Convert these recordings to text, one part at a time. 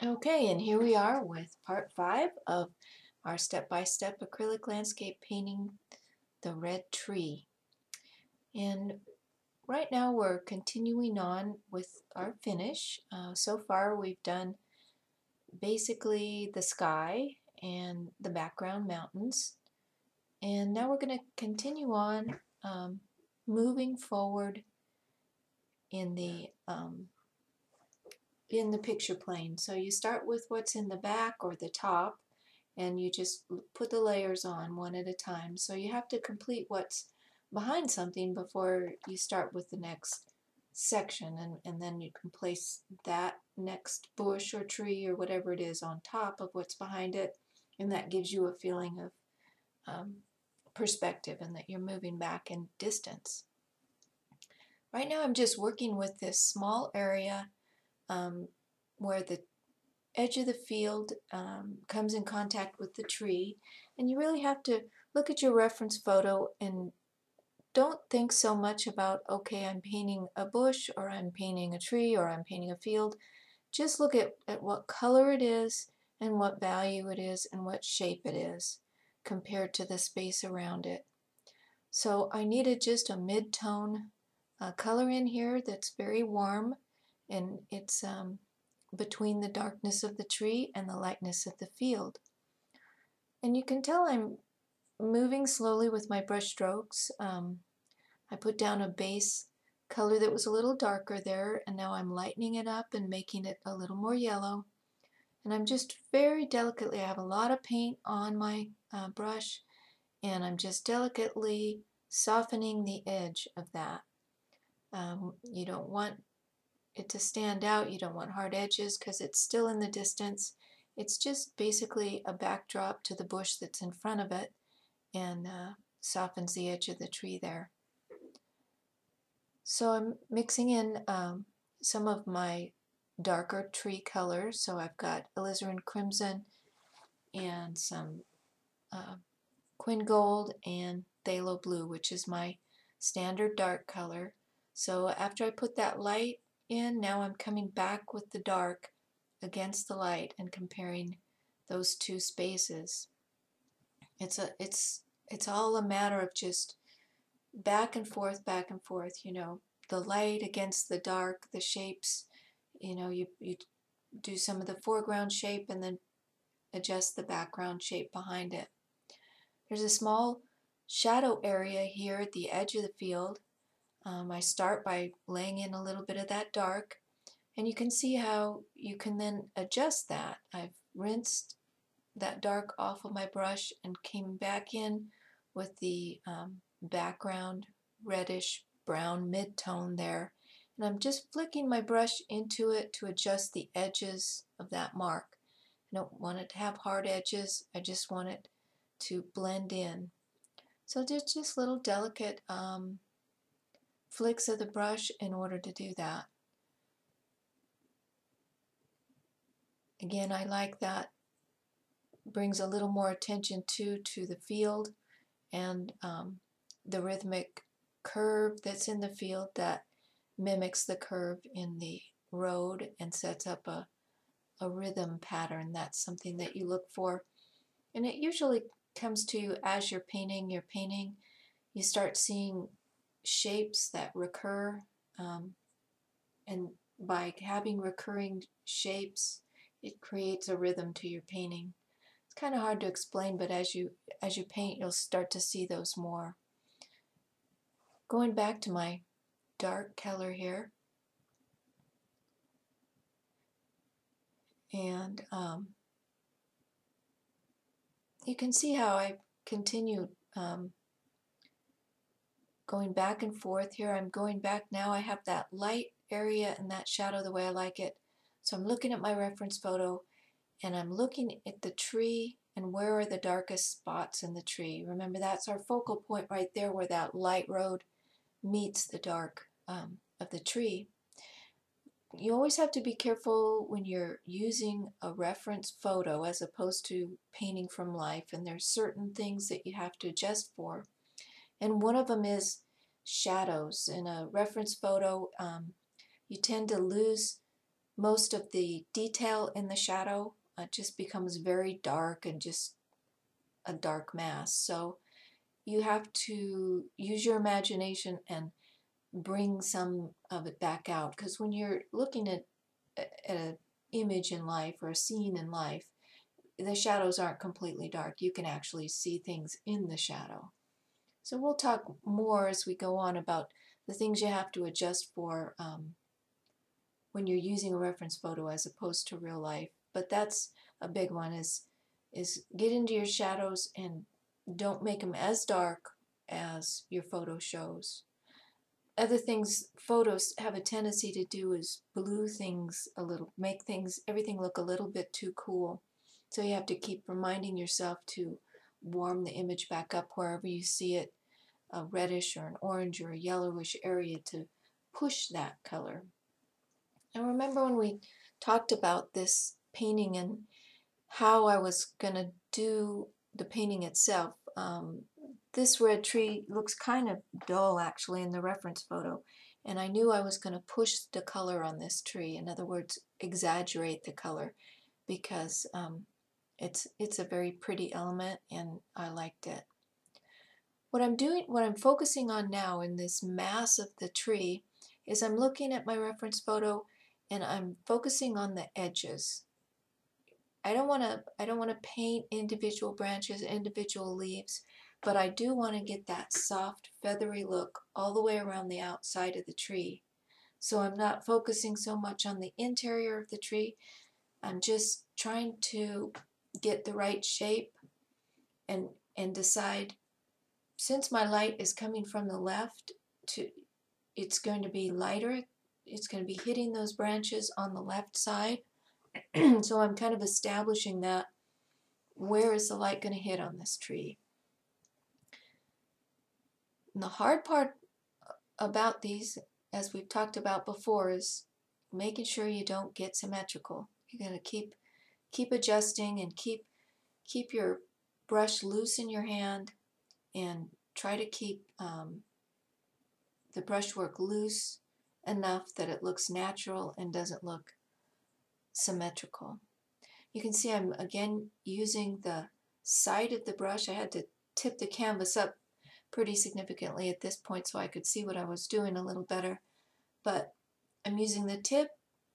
Okay, and here we are with part 5 of our step-by-step acrylic landscape painting the red tree. And right now we're continuing on with our finish. So far we've done basically the sky and the background mountains. And now we're going to continue on moving forward in the picture plane. So you start with what's in the back or the top, and you just put the layers on one at a time. So you have to complete what's behind something before you start with the next section, and then you can place that next bush or tree or whatever it is on top of what's behind it, and that gives you a feeling of perspective and that you're moving back in distance. Right now I'm just working with this small area where the edge of the field comes in contact with the tree, and you really have to look at your reference photo and don't think so much about, okay, I'm painting a bush or I'm painting a tree or I'm painting a field. Just look at what color it is and what value it is and what shape it is compared to the space around it. So I needed just a mid-tone color in here that's very warm, and it's between the darkness of the tree and the lightness of the field. And you can tell I'm moving slowly with my brush strokes. I put down a base color that was a little darker there, and now I'm lightening it up and making it a little more yellow. And I'm just very delicately, I have a lot of paint on my brush, and I'm just delicately softening the edge of that. You don't want it to stand out, you don't want hard edges because it's still in the distance. It's just basically a backdrop to the bush that's in front of it, and softens the edge of the tree there. So I'm mixing in some of my darker tree colors. So I've got Alizarin Crimson and some Quin Gold and Pthalo Blue, which is my standard dark color. So after I put that light in, now I'm coming back with the dark against the light and comparing those two spaces. It's all a matter of just back and forth, you know, the light against the dark, the shapes, you know, you do some of the foreground shape and then adjust the background shape behind it. There's a small shadow area here at the edge of the field. I start by laying in a little bit of that dark, and you can see how you can then adjust that. I've rinsed that dark off of my brush and came back in with the background reddish brown mid-tone there, and I'm just flicking my brush into it to adjust the edges of that mark. I don't want it to have hard edges, I just want it to blend in. So just little delicate flicks of the brush in order to do that. Again, I like that. Brings a little more attention to the field and the rhythmic curve that's in the field that mimics the curve in the road and sets up a rhythm pattern. That's something that you look for, and it usually comes to you as you're painting. You start seeing shapes that recur, and by having recurring shapes, it creates a rhythm to your painting. It's kind of hard to explain, but as you paint, you'll start to see those more. Going back to my dark color here, and you can see how I continue going back and forth here. I'm going back now. I have that light area and that shadow the way I like it. So I'm looking at my reference photo, and I'm looking at the tree and where are the darkest spots in the tree. Remember, that's our focal point right there where that light road meets the dark of the tree. You always have to be careful when you're using a reference photo as opposed to painting from life, and there's certain things that you have to adjust for. And one of them is shadows. In a reference photo, you tend to lose most of the detail in the shadow just becomes very dark and just a dark mass. So you have to use your imagination and bring some of it back out, because when you're looking at an image in life or a scene in life, the shadows aren't completely dark. You can actually see things in the shadow. So we'll talk more as we go on about the things you have to adjust for when you're using a reference photo as opposed to real life. But that's a big one, is get into your shadows and don't make them as dark as your photo shows. Other things photos have a tendency to do is blue things a little, make things, everything look a little bit too cool. So you have to keep reminding yourself to warm the image back up wherever you see it, a reddish or an orange or a yellowish area, to push that color. And remember when we talked about this painting and how I was going to do the painting itself. This red tree looks kind of dull actually in the reference photo, and I knew I was going to push the color on this tree. In other words, exaggerate the color, because it's a very pretty element and I liked it. What I'm focusing on now in this mass of the tree is I'm looking at my reference photo and I'm focusing on the edges. I don't want to paint individual branches, individual leaves, but I do want to get that soft, feathery look all the way around the outside of the tree. So I'm not focusing so much on the interior of the tree. I'm just trying to get the right shape and decide, since my light is coming from the left, it's going to be lighter. It's going to be hitting those branches on the left side. So I'm kind of establishing that, where is the light going to hit on this tree. And the hard part about these, as we've talked about before, is making sure you don't get symmetrical. You're going to keep adjusting and keep your brush loose in your hand, and try to keep the brushwork loose enough that it looks natural and doesn't look symmetrical. You can see I'm again using the side of the brush. I had to tip the canvas up pretty significantly at this point so I could see what I was doing a little better. But I'm using the tip,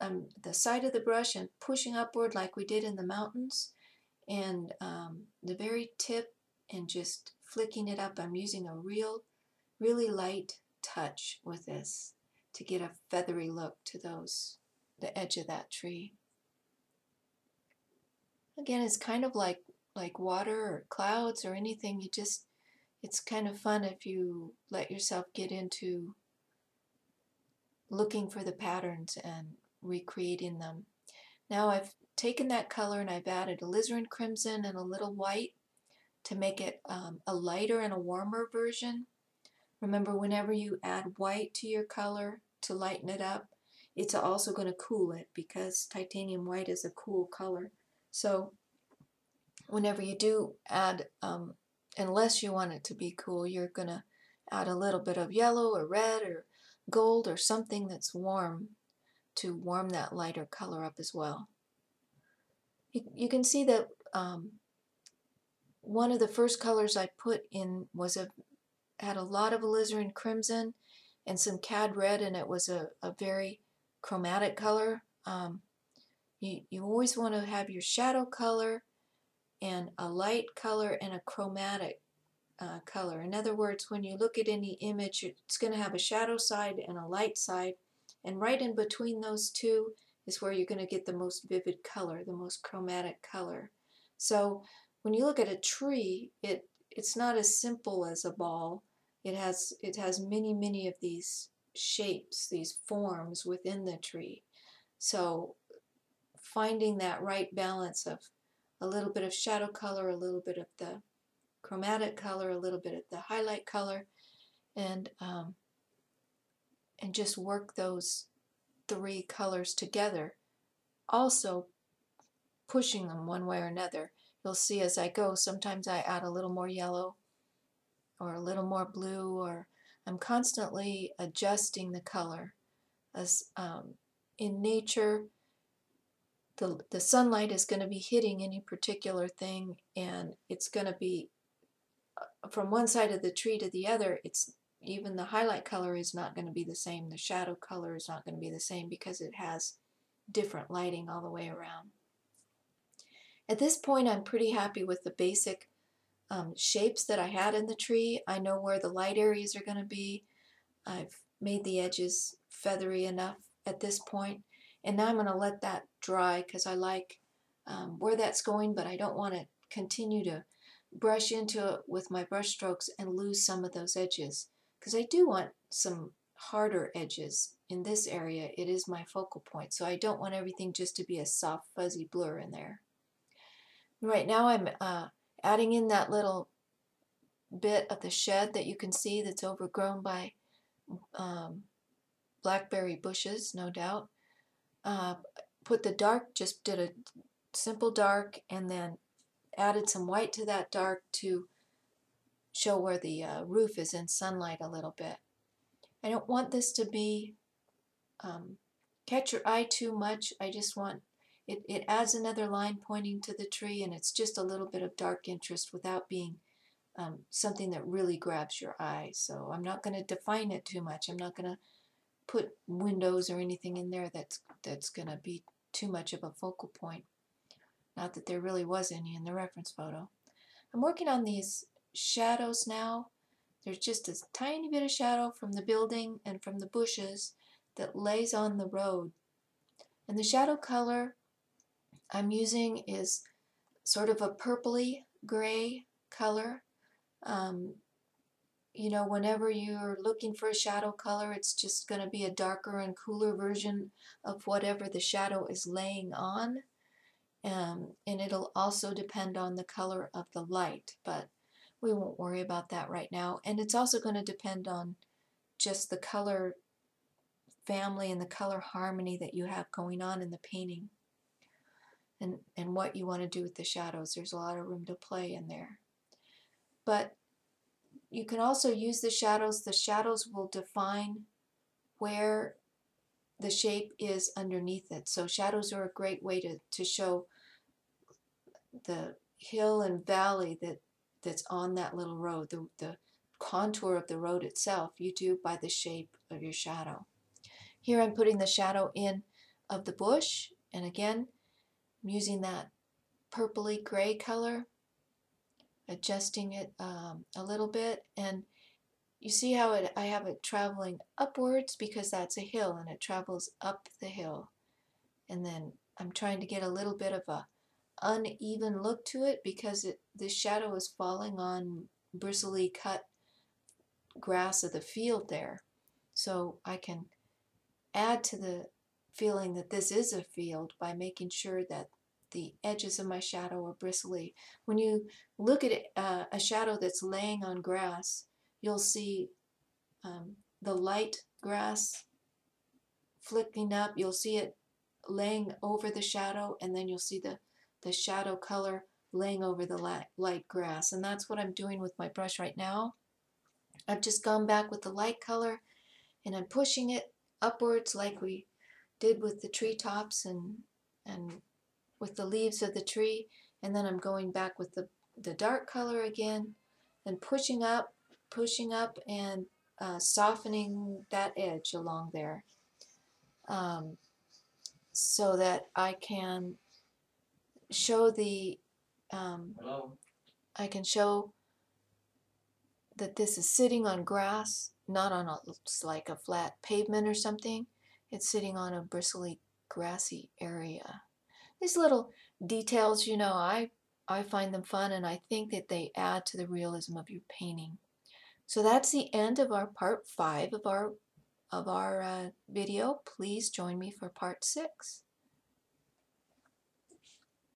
the side of the brush, and pushing upward like we did in the mountains, and the very tip, and just flicking it up. I'm using a really light touch with this to get a feathery look to the edge of that tree. Again, it's kind of like water or clouds or anything. It's kind of fun if you let yourself get into looking for the patterns and recreating them. Now I've taken that color and I've added alizarin crimson and a little white to make it a lighter and a warmer version. Remember, whenever you add white to your color to lighten it up, it's also going to cool it, because titanium white is a cool color. So whenever you do add, unless you want it to be cool, you're going to add a little bit of yellow or red or gold or something that's warm to warm that lighter color up as well. You can see that one of the first colors I put in had a lot of alizarin crimson and some cad red, and it was a very chromatic color. You always want to have your shadow color and a light color and a chromatic color. In other words, when you look at any image, it's going to have a shadow side and a light side, and right in between those two is where you're going to get the most vivid color, the most chromatic color. So when you look at a tree, it's not as simple as a ball. It has many of these shapes, these forms within the tree. So finding that right balance of a little bit of shadow color, a little bit of the chromatic color, a little bit of the highlight color, and just work those three colors together. Also pushing them one way or another. You'll see as I go, sometimes I add a little more yellow or a little more blue, or I'm constantly adjusting the color. As in nature, the sunlight is going to be hitting any particular thing, and it's going to be from one side of the tree to the other. It's even the highlight color is not going to be the same. The shadow color is not going to be the same because it has different lighting all the way around. At this point, I'm pretty happy with the basic shapes that I had in the tree. I know where the light areas are going to be. I've made the edges feathery enough at this point, and now I'm going to let that dry because I like where that's going, but I don't want to continue to brush into it with my brush strokes and lose some of those edges, because I do want some harder edges in this area. It is my focal point, so I don't want everything just to be a soft fuzzy blur in there. Right now I'm adding in that little bit of the shed that you can see that's overgrown by blackberry bushes, no doubt. Put the dark, just did a simple dark, and then added some white to that dark to show where the roof is in sunlight a little bit. I don't want this to be catch your eye too much. I just want it adds another line pointing to the tree, and it's just a little bit of dark interest without being something that really grabs your eye. So I'm not going to define it too much. I'm not going to put windows or anything in there that's going to be too much of a focal point. Not that there really was any in the reference photo. I'm working on these shadows now. There's just a tiny bit of shadow from the building and from the bushes that lays on the road. And the shadow color I'm using is sort of a purpley gray color. You know, whenever you're looking for a shadow color, it's just going to be a darker and cooler version of whatever the shadow is laying on. And it'll also depend on the color of the light, but we won't worry about that right now. And it's also going to depend on just the color family and the color harmony that you have going on in the painting, and what you want to do with the shadows. There's a lot of room to play in there. But you can also use the shadows. The shadows will define where the shape is underneath it. So shadows are a great way to show the hill and valley that's on that little road, the contour of the road itself, you do by the shape of your shadow. Here I'm putting the shadow in of the bush, and again, I'm using that purpley gray color, adjusting it a little bit, and you see how I have it traveling upwards because that's a hill and it travels up the hill. And then I'm trying to get a little bit of a uneven look to it because the shadow is falling on bristly cut grass of the field there. So I can add to the feeling that this is a field by making sure that the edges of my shadow are bristly. When you look at a shadow that's laying on grass, you'll see the light grass flicking up. You'll see it laying over the shadow, and then you'll see the shadow color laying over the light grass. And that's what I'm doing with my brush right now. I've just gone back with the light color, and I'm pushing it upwards like we did with the treetops and with the leaves of the tree, and then I'm going back with the dark color again and pushing up and softening that edge along there so that I can show I can show that this is sitting on grass, not on like a flat pavement or something. It's sitting on a bristly grassy area. These little details, you know, I find them fun, and I think that they add to the realism of your painting. So that's the end of our part 5 of our video. Please join me for part 6.